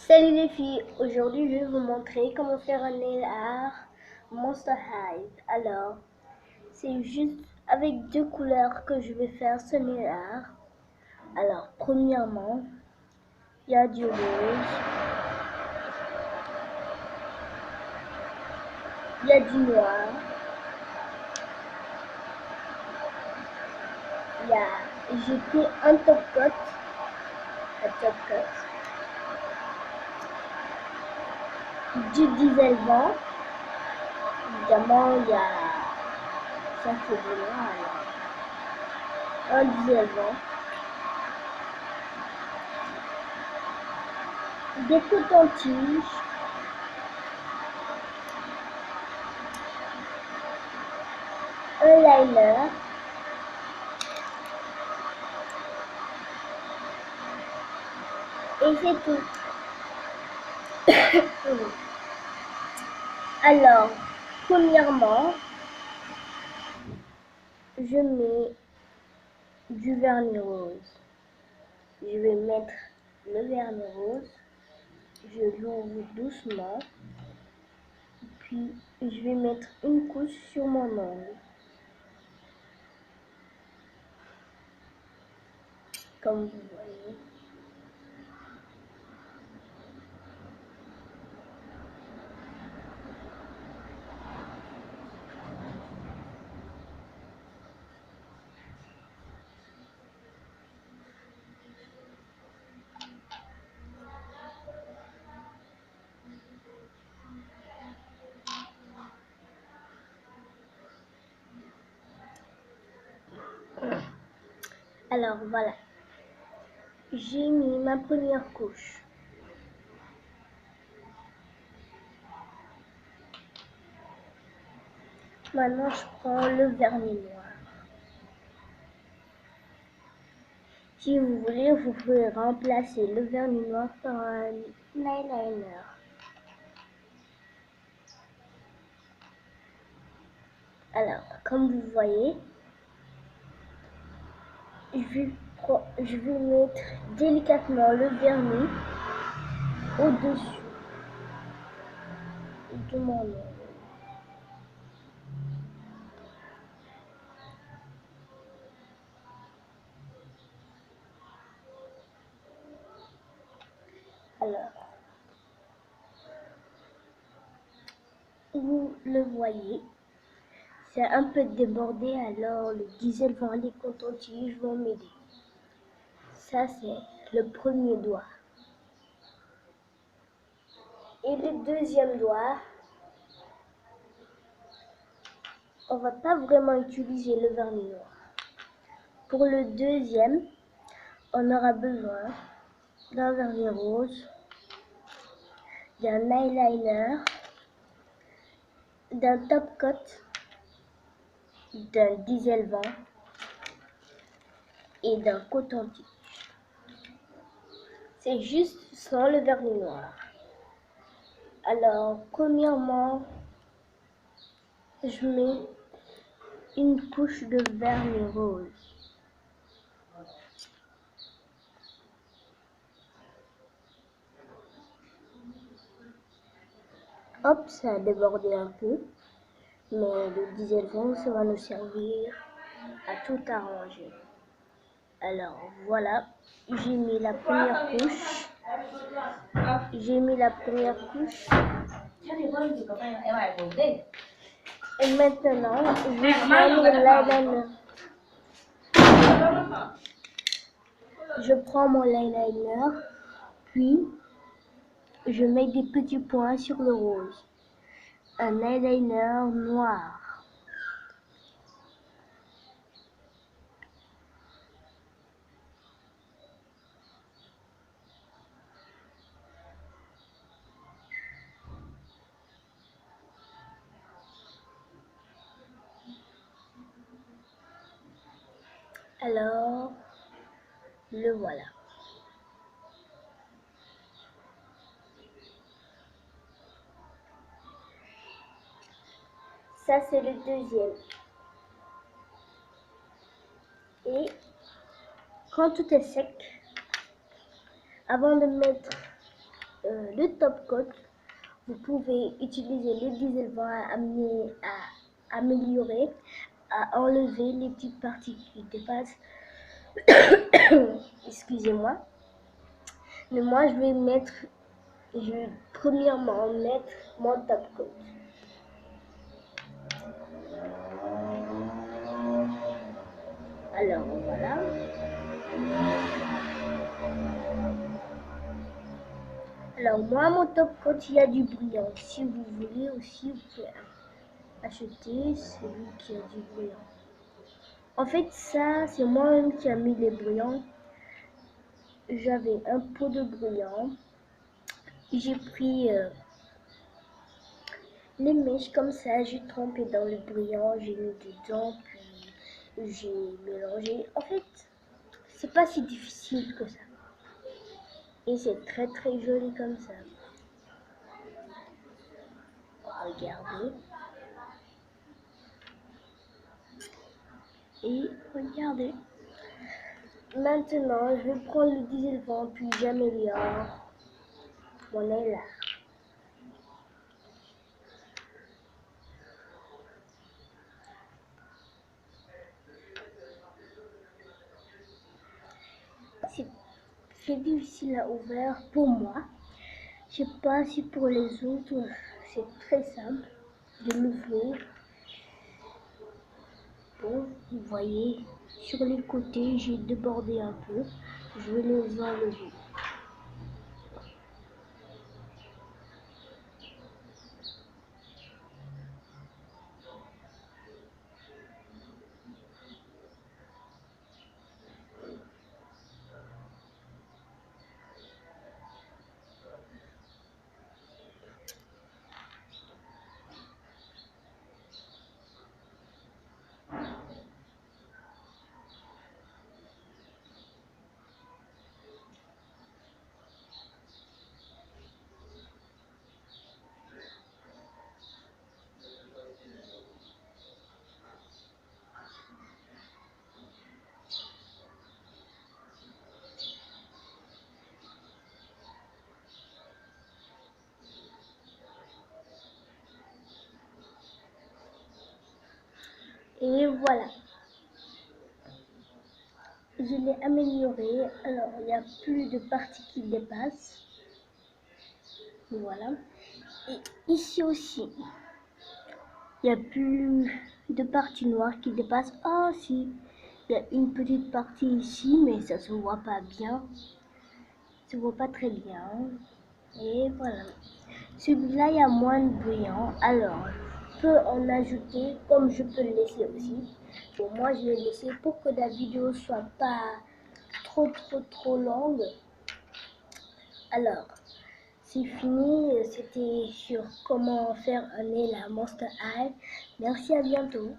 Salut les filles, aujourd'hui je vais vous montrer comment faire un nail art Monster High. Alors, c'est juste avec deux couleurs que je vais faire ce nail art. Alors, premièrement, il y a du rose, il y a du noir, j'ai pris un top coat, du diesel vent. Évidemment, il y a ça c'est du noir, alors. Un diesel vent, des cotons-tiges, un liner, et c'est tout. Alors, premièrement, je mets du vernis rose. Je vais mettre le vernis rose. Je l'ouvre doucement. Puis, je vais mettre une couche sur mon ongle. Comme vous voyez. Alors voilà, j'ai mis ma première couche. Maintenant, je prends le vernis noir. Si vous voulez, vous pouvez remplacer le vernis noir par un eyeliner. Alors, comme vous voyez, je vais mettre délicatement le vernis au-dessus de mon ongle. Alors, vous le voyez, c'est un peu débordé, alors le diesel vent, les cotons-tiges vont m'aider. Ça, c'est le premier doigt. Et le deuxième doigt, on va pas vraiment utiliser le vernis noir. Pour le deuxième, on aura besoin d'un vernis rose, d'un eyeliner, d'un top coat, d'un diesel vent et d'un coton-tige. C'est juste sans le vernis noir. Alors, premièrement, je mets une couche de vernis rose. Hop, ça a débordé un peu, mais le diesel vent, ça va nous servir à tout arranger. Alors voilà, j'ai mis la première couche. Et maintenant, je vais prendre l'eyeliner. Je prends mon eyeliner, puis je mets des petits points sur le rose. Un eyeliner noir. Alors, le voilà. Ça, c'est le deuxième. Et quand tout est sec, avant de mettre le top coat, vous pouvez utiliser le diesel à améliorer, à enlever les petites parties qui dépassent. Excusez-moi. Mais moi, je vais premièrement mettre mon top coat. Alors voilà. Alors moi, mon top coat, il y a du brillant. Si vous voulez aussi, vous pouvez acheter celui qui a du brillant. En fait, ça, c'est moi-même qui a mis les brillants. J'avais un pot de brillant. J'ai pris les mèches comme ça, j'ai trempé dans le brillant, j'ai mis dedans, puis j'ai mélangé. En fait, c'est pas si difficile que ça. Et c'est très très joli comme ça. Regardez. Et regardez. Maintenant, je vais prendre le diesel vent, puis j'améliore mon élan. C'est difficile à ouvrir pour moi. Je sais pas si pour les autres, c'est très simple de l'ouvrir. Bon, vous voyez, sur les côtés, j'ai débordé un peu. Je vais les enlever. Et voilà. Je l'ai amélioré. Alors, il n'y a plus de parties qui dépassent. Voilà. Et ici aussi, il n'y a plus de parties noires qui dépassent. Ah si, il y a une petite partie ici, mais ça se voit pas bien. Ça se voit pas très bien. Et voilà. Celui-là, il y a moins de brillant. Alors, je peux en ajouter comme je peux le laisser aussi. Bon, moi, je vais laisser pour que la vidéo soit pas trop longue. Alors, c'est fini. C'était sur comment faire un nez la Monster High. Merci, à bientôt.